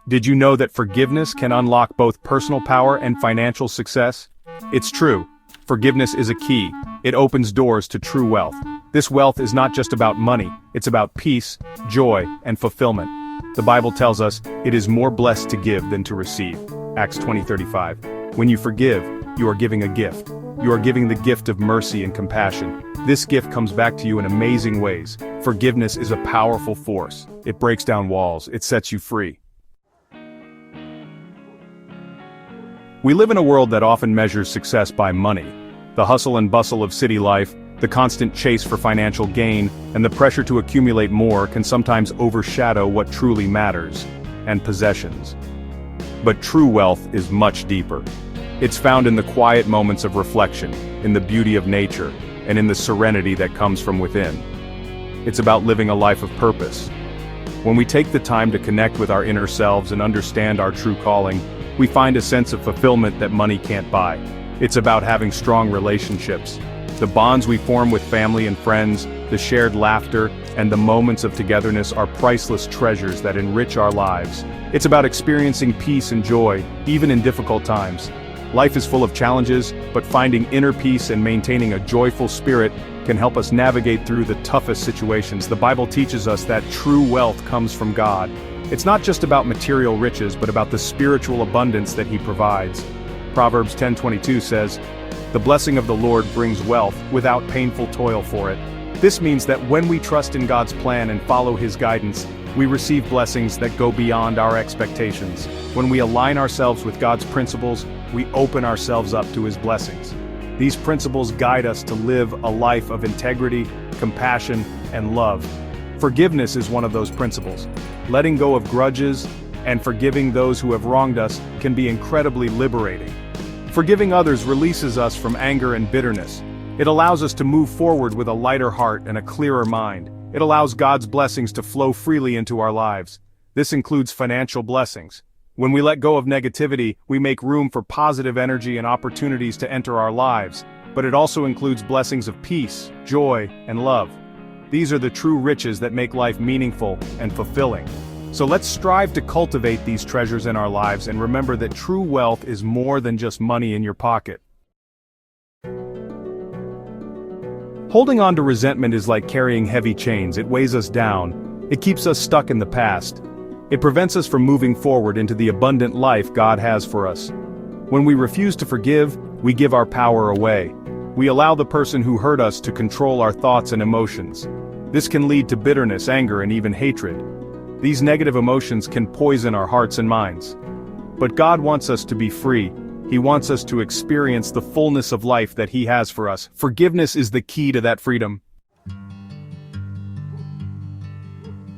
Did you know that forgiveness can unlock both personal power and financial success? It's true. Forgiveness is a key. It opens doors to true wealth. This wealth is not just about money, it's about peace, joy, and fulfillment. The Bible tells us, it is more blessed to give than to receive. Acts 20:35. When you forgive, you are giving a gift. You are giving the gift of mercy and compassion. This gift comes back to you in amazing ways. Forgiveness is a powerful force. It breaks down walls, it sets you free. We live in a world that often measures success by money. The hustle and bustle of city life, the constant chase for financial gain, and the pressure to accumulate more can sometimes overshadow what truly matters, and possessions. But true wealth is much deeper. It's found in the quiet moments of reflection, in the beauty of nature, and in the serenity that comes from within. It's about living a life of purpose. When we take the time to connect with our inner selves and understand our true calling, we find a sense of fulfillment that money can't buy. It's about having strong relationships. The bonds we form with family and friends, the shared laughter, and the moments of togetherness are priceless treasures that enrich our lives. It's about experiencing peace and joy, even in difficult times. Life is full of challenges, but finding inner peace and maintaining a joyful spirit can help us navigate through the toughest situations. The Bible teaches us that true wealth comes from God. It's not just about material riches, but about the spiritual abundance that He provides. Proverbs 10:22 says, "The blessing of the Lord brings wealth without painful toil for it." This means that when we trust in God's plan and follow His guidance, we receive blessings that go beyond our expectations. When we align ourselves with God's principles, we open ourselves up to His blessings. These principles guide us to live a life of integrity, compassion, and love. Forgiveness is one of those principles. Letting go of grudges and forgiving those who have wronged us can be incredibly liberating. Forgiving others releases us from anger and bitterness. It allows us to move forward with a lighter heart and a clearer mind. It allows God's blessings to flow freely into our lives. This includes financial blessings. When we let go of negativity, we make room for positive energy and opportunities to enter our lives. But it also includes blessings of peace, joy, and love. These are the true riches that make life meaningful and fulfilling. So let's strive to cultivate these treasures in our lives and remember that true wealth is more than just money in your pocket. Holding on to resentment is like carrying heavy chains. It weighs us down. It keeps us stuck in the past. It prevents us from moving forward into the abundant life God has for us. When we refuse to forgive, we give our power away. We allow the person who hurt us to control our thoughts and emotions. This can lead to bitterness, anger, and even hatred. These negative emotions can poison our hearts and minds. But God wants us to be free. He wants us to experience the fullness of life that He has for us. Forgiveness is the key to that freedom.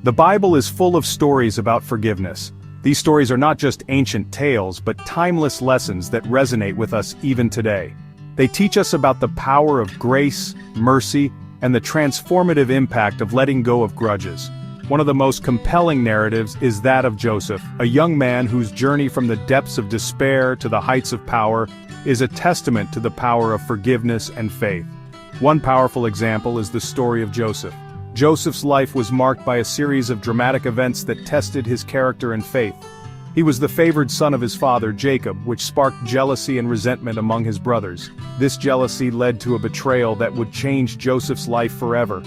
The Bible is full of stories about forgiveness. These stories are not just ancient tales, but timeless lessons that resonate with us even today. They teach us about the power of grace, mercy, and the transformative impact of letting go of grudges. One of the most compelling narratives is that of Joseph, a young man whose journey from the depths of despair to the heights of power is a testament to the power of forgiveness and faith. One powerful example is the story of Joseph. Joseph's life was marked by a series of dramatic events that tested his character and faith. He was the favored son of his father, Jacob, which sparked jealousy and resentment among his brothers. This jealousy led to a betrayal that would change Joseph's life forever.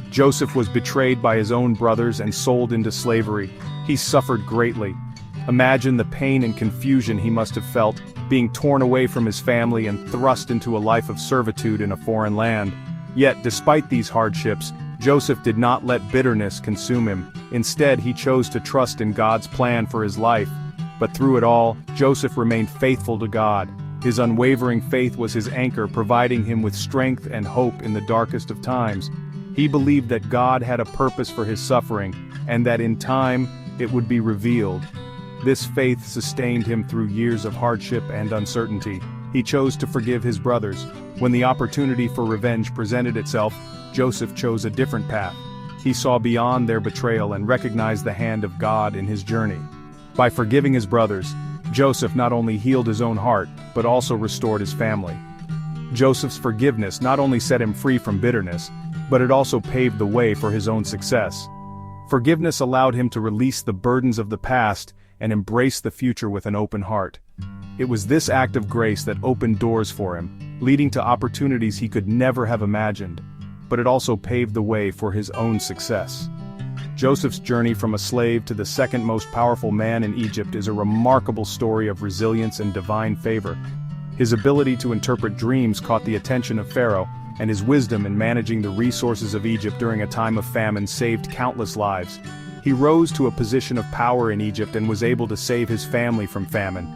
Joseph was betrayed by his own brothers and sold into slavery. He suffered greatly. Imagine the pain and confusion he must have felt, being torn away from his family and thrust into a life of servitude in a foreign land. Yet, despite these hardships, Joseph did not let bitterness consume him. Instead, he chose to trust in God's plan for his life. But through it all, Joseph remained faithful to God. His unwavering faith was his anchor, providing him with strength and hope in the darkest of times. He believed that God had a purpose for his suffering, and that in time, it would be revealed. This faith sustained him through years of hardship and uncertainty. He chose to forgive his brothers. When the opportunity for revenge presented itself, Joseph chose a different path. He saw beyond their betrayal and recognized the hand of God in his journey. By forgiving his brothers, Joseph not only healed his own heart, but also restored his family. Joseph's forgiveness not only set him free from bitterness, but it also paved the way for his own success. Forgiveness allowed him to release the burdens of the past and embrace the future with an open heart. It was this act of grace that opened doors for him, leading to opportunities he could never have imagined, but it also paved the way for his own success. Joseph's journey from a slave to the second most powerful man in Egypt is a remarkable story of resilience and divine favor. His ability to interpret dreams caught the attention of Pharaoh, and his wisdom in managing the resources of Egypt during a time of famine saved countless lives. He rose to a position of power in Egypt and was able to save his family from famine.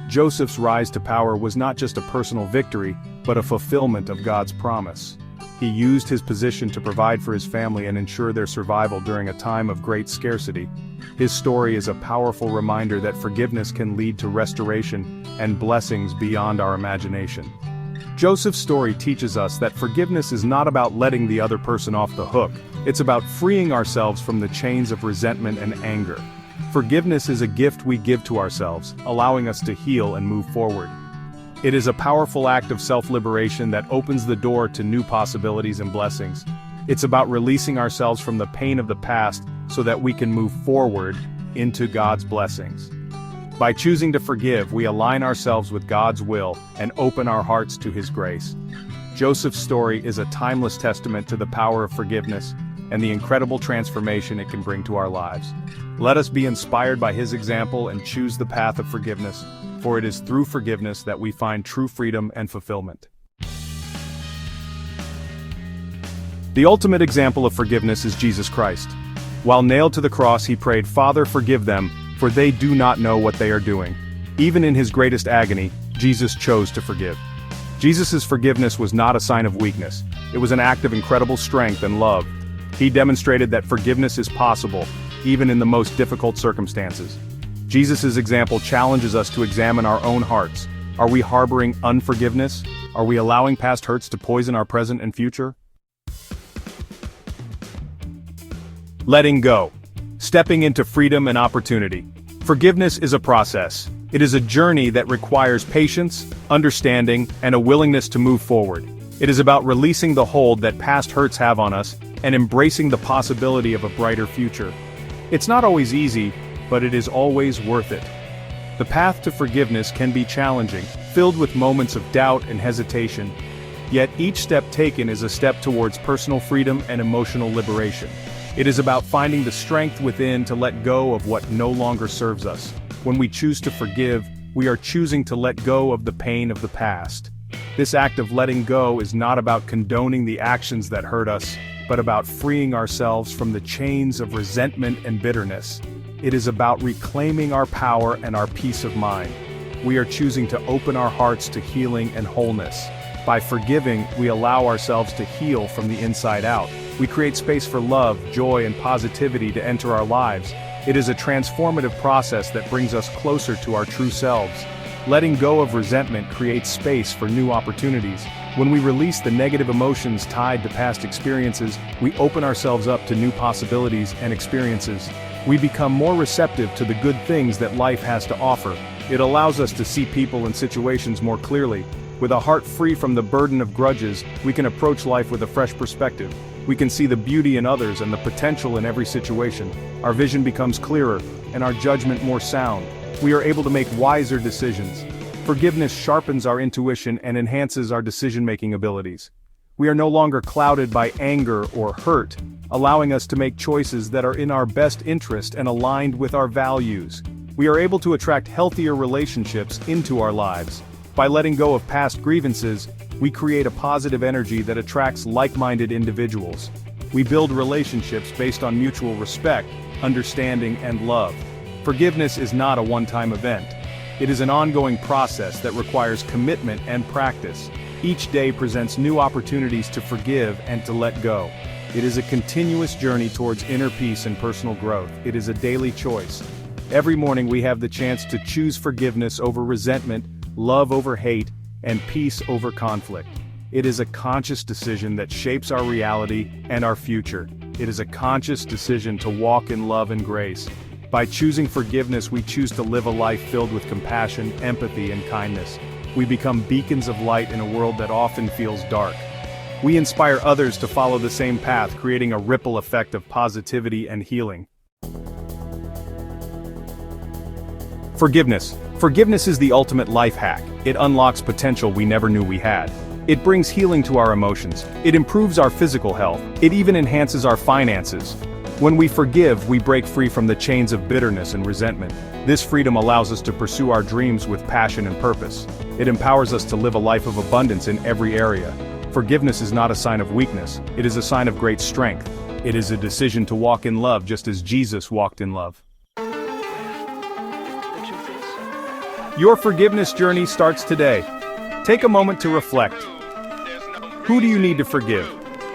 Joseph's rise to power was not just a personal victory, but a fulfillment of God's promise. He used his position to provide for his family and ensure their survival during a time of great scarcity. His story is a powerful reminder that forgiveness can lead to restoration and blessings beyond our imagination. Joseph's story teaches us that forgiveness is not about letting the other person off the hook, it's about freeing ourselves from the chains of resentment and anger. Forgiveness is a gift we give to ourselves, allowing us to heal and move forward. It is a powerful act of self-liberation that opens the door to new possibilities and blessings. It's about releasing ourselves from the pain of the past so that we can move forward into God's blessings. By choosing to forgive, we align ourselves with God's will and open our hearts to His grace. Joseph's story is a timeless testament to the power of forgiveness and the incredible transformation it can bring to our lives. Let us be inspired by his example and choose the path of forgiveness, for it is through forgiveness that we find true freedom and fulfillment. The ultimate example of forgiveness is Jesus Christ. While nailed to the cross, he prayed, "Father, forgive them, for they do not know what they are doing." Even in his greatest agony, Jesus chose to forgive. Jesus' forgiveness was not a sign of weakness. It was an act of incredible strength and love. He demonstrated that forgiveness is possible, even in the most difficult circumstances. Jesus' example challenges us to examine our own hearts. Are we harboring unforgiveness? Are we allowing past hurts to poison our present and future? Letting go. Stepping into freedom and opportunity. Forgiveness is a process. It is a journey that requires patience, understanding, and a willingness to move forward. It is about releasing the hold that past hurts have on us and embracing the possibility of a brighter future. It's not always easy, but it is always worth it. The path to forgiveness can be challenging, filled with moments of doubt and hesitation. Yet each step taken is a step towards personal freedom and emotional liberation. It is about finding the strength within to let go of what no longer serves us. When we choose to forgive, we are choosing to let go of the pain of the past. This act of letting go is not about condoning the actions that hurt us, but about freeing ourselves from the chains of resentment and bitterness. It is about reclaiming our power and our peace of mind. We are choosing to open our hearts to healing and wholeness. By forgiving, we allow ourselves to heal from the inside out. We create space for love, joy, and positivity to enter our lives. It is a transformative process that brings us closer to our true selves. Letting go of resentment creates space for new opportunities. When we release the negative emotions tied to past experiences, we open ourselves up to new possibilities and experiences. We become more receptive to the good things that life has to offer. It allows us to see people and situations more clearly. With a heart free from the burden of grudges, we can approach life with a fresh perspective. We can see the beauty in others and the potential in every situation. Our vision becomes clearer, and our judgment more sound. We are able to make wiser decisions. Forgiveness sharpens our intuition and enhances our decision-making abilities. We are no longer clouded by anger or hurt, allowing us to make choices that are in our best interest and aligned with our values. We are able to attract healthier relationships into our lives. By letting go of past grievances, we create a positive energy that attracts like-minded individuals. We build relationships based on mutual respect, understanding, and love. Forgiveness is not a one-time event. It is an ongoing process that requires commitment and practice. Each day presents new opportunities to forgive and to let go. It is a continuous journey towards inner peace and personal growth. It is a daily choice. Every morning we have the chance to choose forgiveness over resentment, love over hate, and peace over conflict. It is a conscious decision that shapes our reality and our future. It is a conscious decision to walk in love and grace. By choosing forgiveness, we choose to live a life filled with compassion, empathy, and kindness. We become beacons of light in a world that often feels dark. We inspire others to follow the same path, creating a ripple effect of positivity and healing. Forgiveness. Forgiveness is the ultimate life hack. It unlocks potential we never knew we had. It brings healing to our emotions. It improves our physical health. It even enhances our finances. When we forgive, we break free from the chains of bitterness and resentment. This freedom allows us to pursue our dreams with passion and purpose. It empowers us to live a life of abundance in every area. Forgiveness is not a sign of weakness. It is a sign of great strength. It is a decision to walk in love just as Jesus walked in love. Your forgiveness journey starts today. Take a moment to reflect. Who do you need to forgive?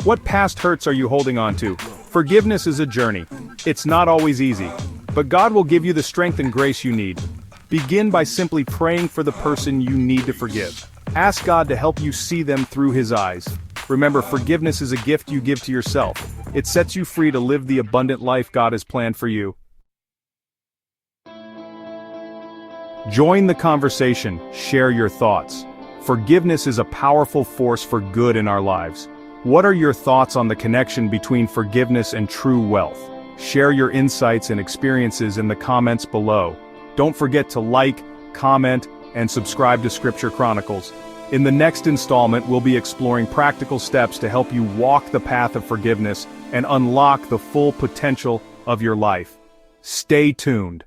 What past hurts are you holding on to? Forgiveness is a journey. It's not always easy, but God will give you the strength and grace you need. Begin by simply praying for the person you need to forgive. Ask God to help you see them through His eyes. Remember, forgiveness is a gift you give to yourself. It sets you free to live the abundant life God has planned for you. Join the conversation, share your thoughts. Forgiveness is a powerful force for good in our lives. What are your thoughts on the connection between forgiveness and true wealth? Share your insights and experiences in the comments below. Don't forget to like, comment, and subscribe to Scripture Chronicles. In the next installment, we'll be exploring practical steps to help you walk the path of forgiveness and unlock the full potential of your life. Stay tuned.